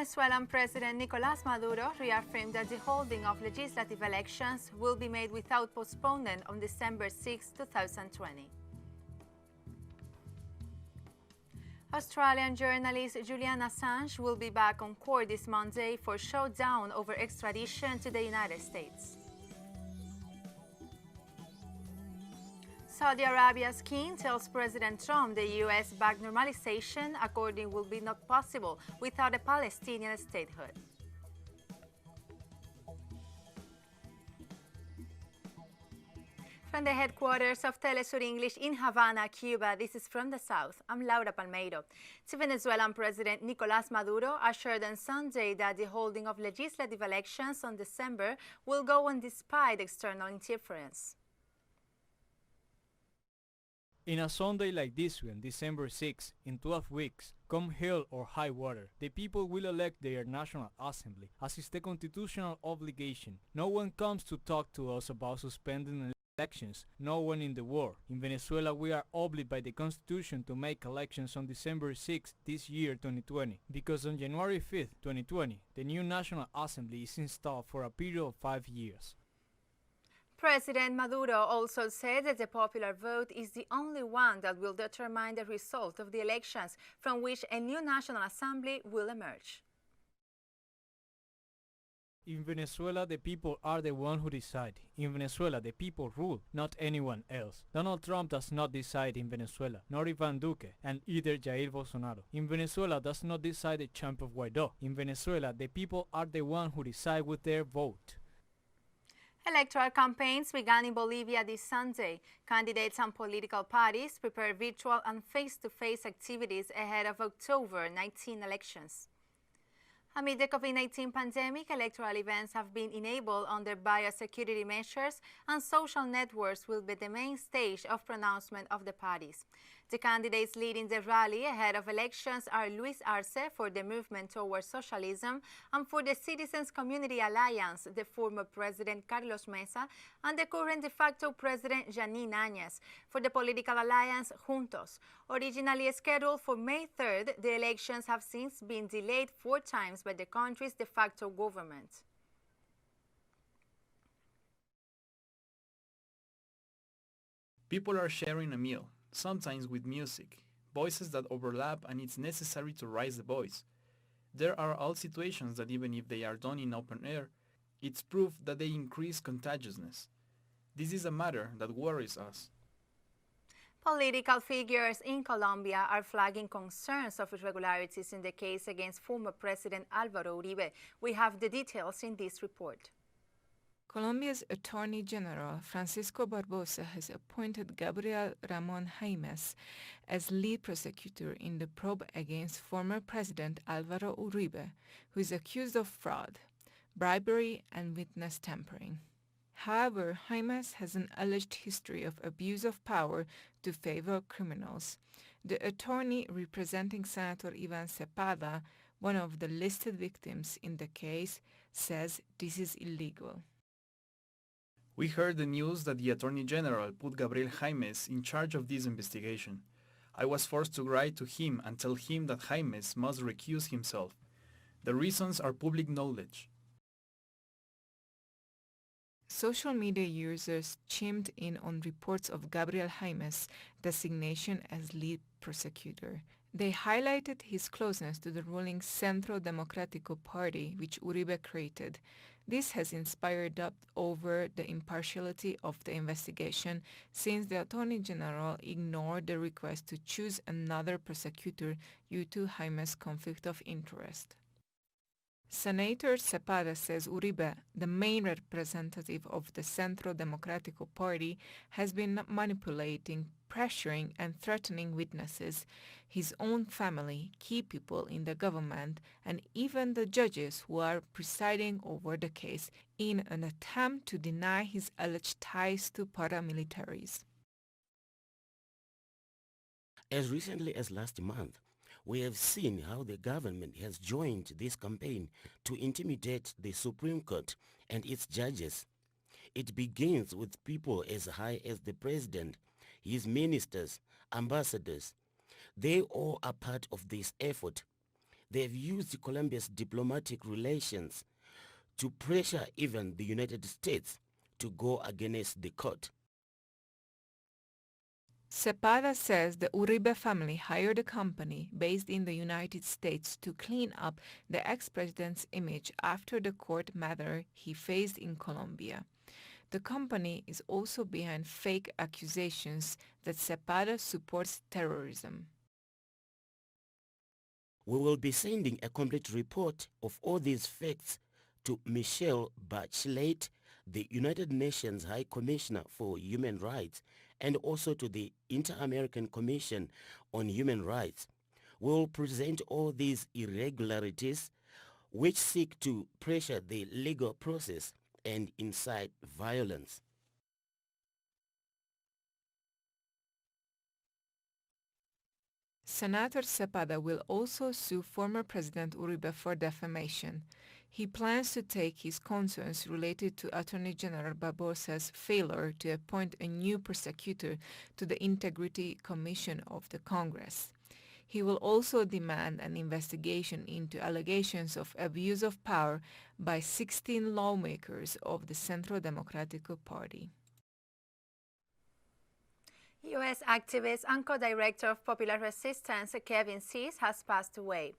Venezuelan President Nicolás Maduro reaffirmed that the holding of legislative elections will be made without postponement on December 6, 2020. Australian journalist Julian Assange will be back on court this Monday for Showdown over extradition to the United States. Saudi Arabia's king tells President Trump the U.S.-backed normalization accordion will be not possible without a Palestinian statehood. From the headquarters of TeleSUR English in Havana, Cuba, this is From the South. I'm Laura Palmeiro. The Venezuelan President Nicolás Maduro assured on Sunday that the holding of legislative elections on December will go on despite external interference. In a Sunday like this one, December 6, in 12 weeks, come hell or high water, the people will elect their National Assembly, as is the constitutional obligation. No one comes to talk to us about suspending elections, no one in the world. In Venezuela, we are obligated by the Constitution to make elections on December 6 this year 2020, because on January 5, 2020, the new National Assembly is installed for a period of 5 years. President Maduro also said that the popular vote is the only one that will determine the result of the elections from which a new National Assembly will emerge. In Venezuela, the people are the ones who decide. In Venezuela, the people rule, not anyone else. Donald Trump does not decide in Venezuela, nor Ivan Duque, and either Jair Bolsonaro. In Venezuela does not decide the champ of Guaidó. In Venezuela, the people are the ones who decide with their vote. Electoral campaigns began in Bolivia this Sunday. Candidates and political parties prepare virtual and face-to-face activities ahead of October 19 elections. Amid the COVID-19 pandemic, electoral events have been enabled under biosecurity measures, and social networks will be the main stage of pronouncement of the parties. The candidates leading the rally ahead of elections are Luis Arce for the Movement Towards Socialism, and for the Citizens Community Alliance, the former President Carlos Mesa and the current de facto President Janine Áñez. For the political alliance Juntos, originally scheduled for May 3rd, the elections have since been delayed 4 times by the country's de facto government. People are sharing a meal, sometimes with music, voices that overlap, and it's necessary to raise the voice. There are all situations that even if they are done in open air, it's proof that they increase contagiousness. This is a matter that worries us. Political figures in Colombia are flagging concerns of irregularities in the case against former President Álvaro Uribe. We have the details in this report. Colombia's Attorney General Francisco Barbosa has appointed Gabriel Ramón Jaimes as lead prosecutor in the probe against former President Álvaro Uribe, who is accused of fraud, bribery, and witness tampering. However, Jaimes has an alleged history of abuse of power to favor criminals. The attorney representing Senator Iván Cepeda, one of the listed victims in the case, says this is illegal. We heard the news that the Attorney General put Gabriel Jaimes in charge of this investigation. I was forced to write to him and tell him that Jaimes must recuse himself. The reasons are public knowledge. Social media users chimed in on reports of Gabriel Jaimes' designation as lead prosecutor. They highlighted his closeness to the ruling Centro Democrático Party, which Uribe created. This has inspired doubt over the impartiality of the investigation, since the Attorney General ignored the request to choose another prosecutor due to Jaimes' conflict of interest. Senator Cepeda says Uribe, the main representative of the Centro Democrático Party, has been manipulating, pressuring, and threatening witnesses, his own family, key people in the government, and even the judges who are presiding over the case, in an attempt to deny his alleged ties to paramilitaries. As recently as last month, we have seen how the government has joined this campaign to intimidate the Supreme Court and its judges. It begins with people as high as the president, his ministers, ambassadors. They all are part of this effort. They have used Colombia's diplomatic relations to pressure even the United States to go against the court. Cepeda says the Uribe family hired a company based in the United States to clean up the ex-president's image after the court matter he faced in Colombia. The company is also behind fake accusations that Cepeda supports terrorism. We will be sending a complete report of all these facts to Michelle Bachelet, the United Nations High Commissioner for Human Rights, and also to the Inter-American Commission on Human Rights. We will present all these irregularities which seek to pressure the legal process and incite violence. Senator Cepeda will also sue former President Uribe for defamation. He plans to take his concerns related to Attorney General Barbosa's failure to appoint a new prosecutor to the Integrity Commission of the Congress. He will also demand an investigation into allegations of abuse of power by 16 lawmakers of the Centro Democrático Party. U.S. activist and co-director of Popular Resistance, Kevin Cease, has passed away.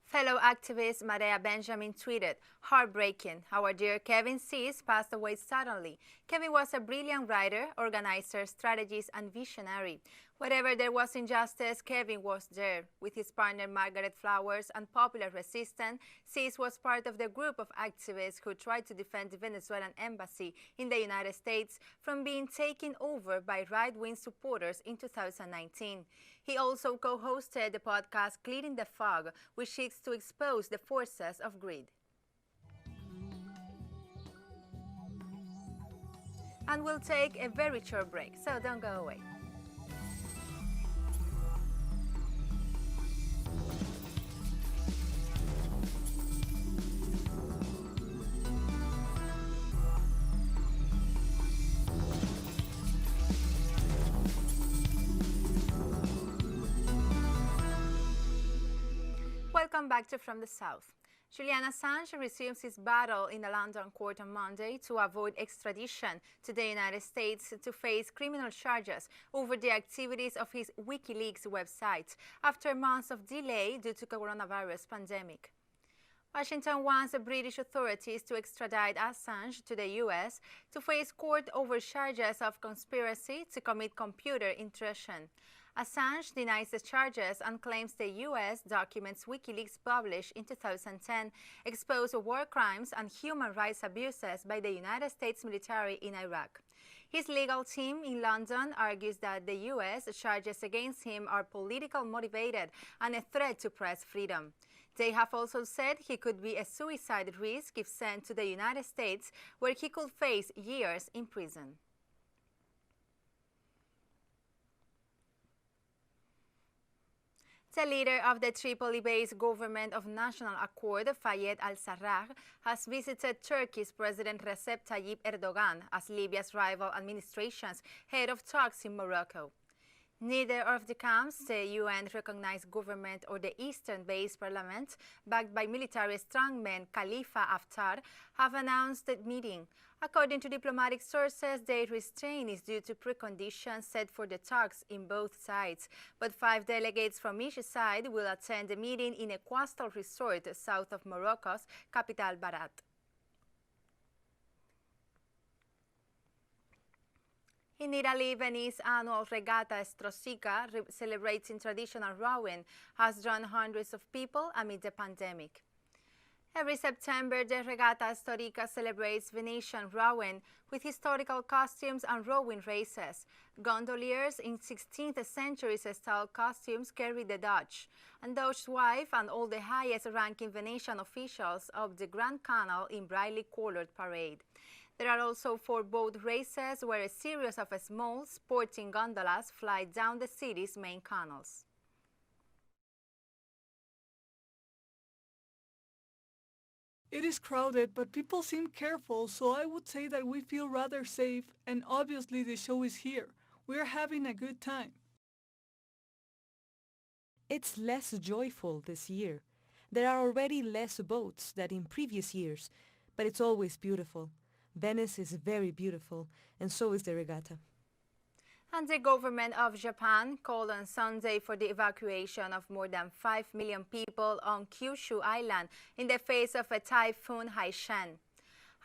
Fellow activist Maria Benjamin tweeted, "Heartbreaking. Our dear Kevin Cease passed away suddenly. Kevin was a brilliant writer, organizer, strategist, and visionary. Wherever there was injustice, Kevin was there. With his partner Margaret Flowers and Popular Resistance, Cease was part of the group of activists who tried to defend the Venezuelan embassy in the United States from being taken over by right-wing supporters in 2019. He also co-hosted the podcast Clearing the Fog, which seeks to expose the forces of greed." And we'll take a very short break, so don't go away. Welcome back to From the South. Julian Assange resumes his battle in a London court on Monday to avoid extradition to the United States to face criminal charges over the activities of his Wikileaks website after months of delay due to coronavirus pandemic. Washington wants the British authorities to extradite Assange to the U.S. to face court over charges of conspiracy to commit computer intrusion. Assange denies the charges and claims the U.S. documents Wikileaks published in 2010 expose war crimes and human rights abuses by the United States military in Iraq. His legal team in London argues that the U.S. charges against him are political motivated and a threat to press freedom. They have also said he could be a suicide risk if sent to the United States, where he could face years in prison. The leader of the Tripoli-based Government of National Accord, Fayed al-Sarraj, has visited Turkey's President Recep Tayyip Erdogan as Libya's rival administration's head of talks in Morocco. Neither of the camps, the UN-recognized government or the Eastern-based parliament, backed by military strongman Khalifa Haftar, have announced the meeting. According to diplomatic sources, the restraint is due to preconditions set for the talks in both sides. But 5 delegates from each side will attend the meeting in a coastal resort south of Morocco's capital, Barat. In Italy, Venice's annual regatta Strosica, celebrating traditional rowing, has drawn hundreds of people amid the pandemic. Every September, the regatta Storica celebrates Venetian rowing with historical costumes and rowing races. Gondoliers in 16th century style costumes carry the Dutch, and Dutch's wife and all the highest-ranking Venetian officials of the Grand Canal in brightly colored parade. There are also 4 boat races where a series of small, sporting gondolas fly down the city's main canals. It is crowded, but people seem careful, so I would say that we feel rather safe, and obviously the show is here. We're having a good time. It's less joyful this year. There are already less boats than in previous years, but it's always beautiful. Venice is very beautiful, and so is the regatta. And the government of Japan called on Sunday for the evacuation of more than 5 million people on Kyushu Island in the face of a Typhoon Haishin.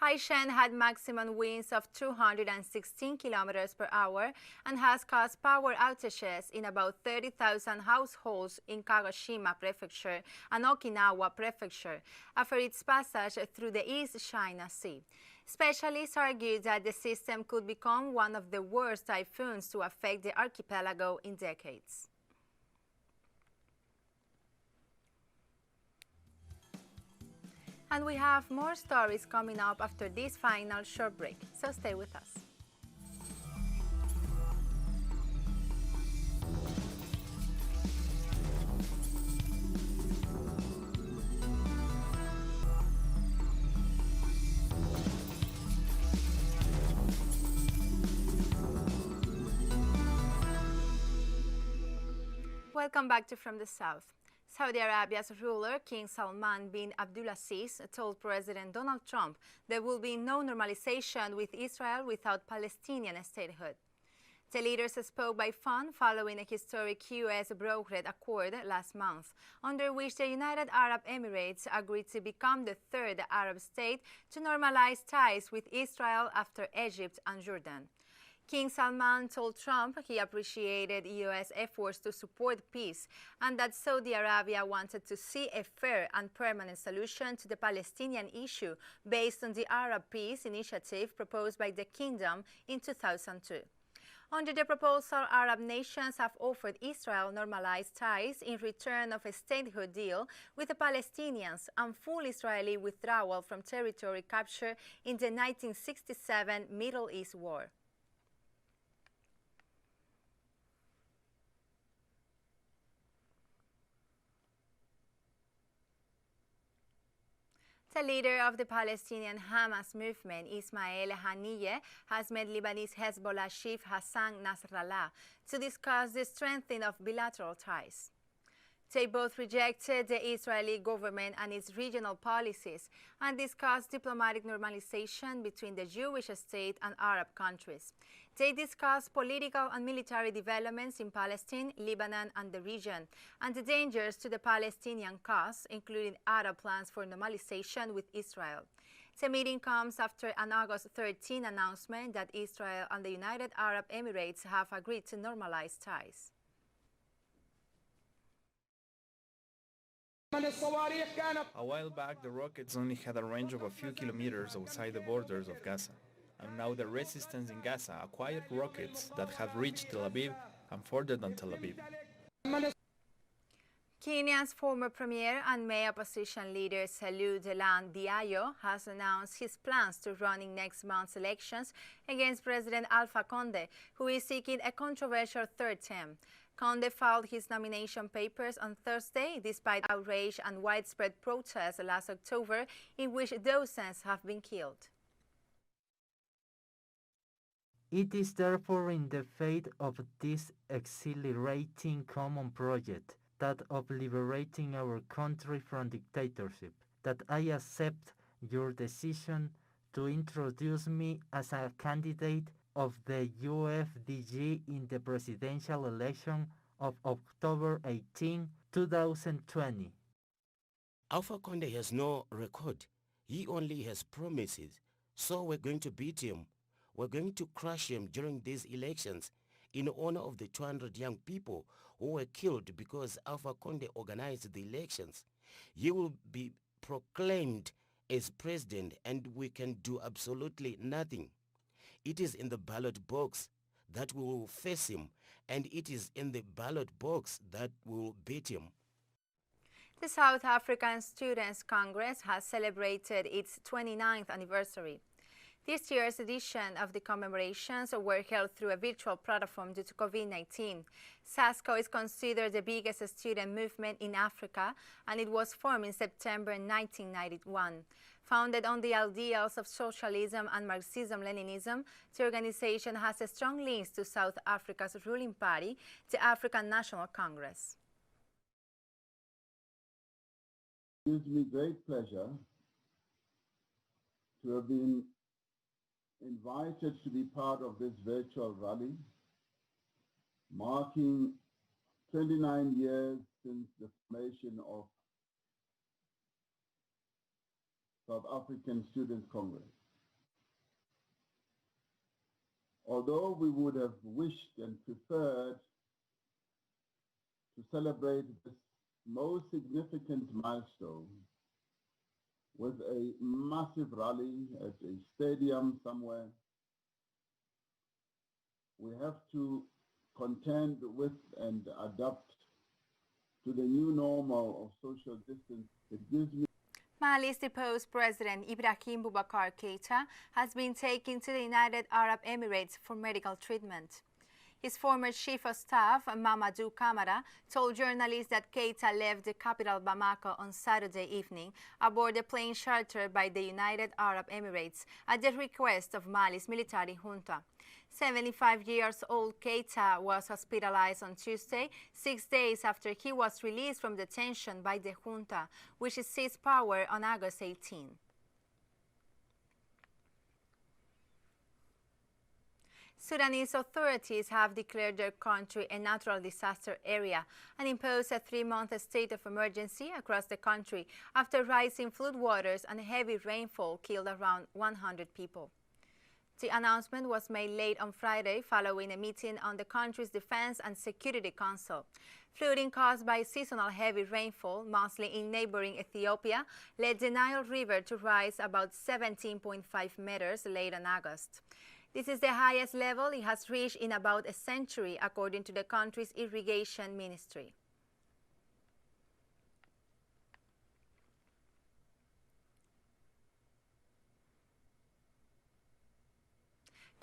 Haishin had maximum winds of 216 kilometers per hour and has caused power outages in about 30,000 households in Kagoshima Prefecture and Okinawa Prefecture after its passage through the East China Sea. Specialists argue that the system could become one of the worst typhoons to affect the archipelago in decades. And we have more stories coming up after this final short break, so stay with us. Welcome back to From the South. Saudi Arabia's ruler, King Salman bin Abdulaziz, told President Donald Trump there will be no normalization with Israel without Palestinian statehood. The leaders spoke by phone following a historic U.S.-brokered accord last month, under which the United Arab Emirates agreed to become the third Arab state to normalize ties with Israel after Egypt and Jordan. King Salman told Trump he appreciated U.S. efforts to support peace and that Saudi Arabia wanted to see a fair and permanent solution to the Palestinian issue based on the Arab Peace Initiative proposed by the kingdom in 2002. Under the proposal, Arab nations have offered Israel normalized ties in return of a statehood deal with the Palestinians and full Israeli withdrawal from territory captured in the 1967 Middle East War. The leader of the Palestinian Hamas movement, Ismail Haniyeh, has met Lebanese Hezbollah chief Hassan Nasrallah to discuss the strengthening of bilateral ties. They both rejected the Israeli government and its regional policies and discussed diplomatic normalization between the Jewish state and Arab countries. They discussed political and military developments in Palestine, Lebanon, and the region, and the dangers to the Palestinian cause, including Arab plans for normalization with Israel. The meeting comes after an August 13 announcement that Israel and the United Arab Emirates have agreed to normalize ties. A while back, the rockets only had a range of a few kilometers outside the borders of Gaza. And now the resistance in Gaza acquired rockets that have reached Tel Aviv and further than Tel Aviv. Kenya's former premier and main opposition leader Salud Delan Diallo has announced his plans to run in next month's elections against President Alpha Conde, who is seeking a controversial third term. Conde filed his nomination papers on Thursday despite outrage and widespread protests last October in which dozens have been killed. It is therefore in the faith of this exhilarating common project, that of liberating our country from dictatorship, that I accept your decision to introduce me as a candidate of the UFDG in the presidential election of October 18, 2020. Alpha Conde has no record. He only has promises. So we're going to beat him. We're going to crush him during these elections in honor of the 200 young people who were killed because Alpha Conde organized the elections. He will be proclaimed as president and we can do absolutely nothing. It is in the ballot box that we will face him, and it is in the ballot box that we will beat him. The South African Students' Congress has celebrated its 29th anniversary. This year's edition of the commemorations were held through a virtual platform due to COVID-19. SASCO is considered the biggest student movement in Africa, and it was formed in September 1991. Founded on the ideals of socialism and Marxism-Leninism, the organization has strong links to South Africa's ruling party, the African National Congress. gives me great pleasure to have been invited to be part of this virtual rally, marking 29 years since the formation of South African Student Congress. Although we would have wished and preferred to celebrate this most significant milestone with a massive rally at a stadium somewhere, we have to contend with and adapt to the new normal of social distance. It gives me Mali's deposed President Ibrahim Boubacar Keita has been taken to the United Arab Emirates for medical treatment. His former chief of staff, Mamadou Camara, told journalists that Keita left the capital Bamako on Saturday evening aboard a plane chartered by the United Arab Emirates at the request of Mali's military junta. 75 years old Keita was hospitalized on Tuesday, 6 days after he was released from detention by the junta, which seized power on August 18. Sudanese authorities have declared their country a natural disaster area and imposed a 3-month state of emergency across the country after rising floodwaters and heavy rainfall killed around 100 people. The announcement was made late on Friday following a meeting on the country's Defense and Security Council. Flooding caused by seasonal heavy rainfall, mostly in neighboring Ethiopia, led the Nile River to rise about 17.5 meters late in August. This is the highest level it has reached in about a century, according to the country's irrigation ministry.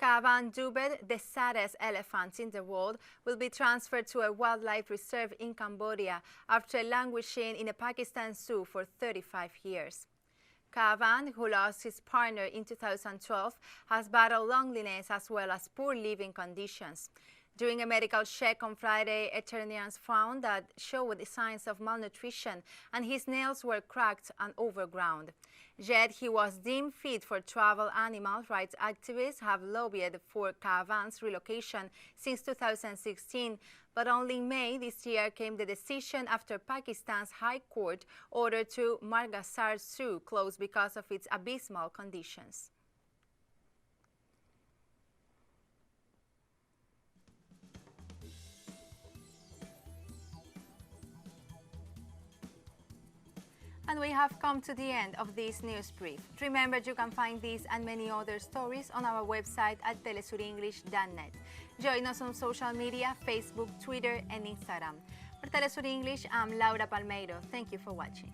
Kavan dubbed the saddest elephant in the world, will be transferred to a wildlife reserve in Cambodia after languishing in a Pakistan zoo for 35 years. Kavan, who lost his partner in 2012, has battled loneliness as well as poor living conditions. During a medical check on Friday, veterinarians found that showed signs of malnutrition and his nails were cracked and overgrown. Yet he was deemed fit for travel. Animal rights activists have lobbied for Kavan's relocation since 2016, but only in May this year came the decision after Pakistan's High Court ordered to Margasar Zoo close because of its abysmal conditions. And we have come to the end of this news brief. Remember, you can find these and many other stories on our website at telesurenglish.net. Join us on social media, Facebook, Twitter, and Instagram. For TeleSUR English, I'm Laura Palmeiro. Thank you for watching.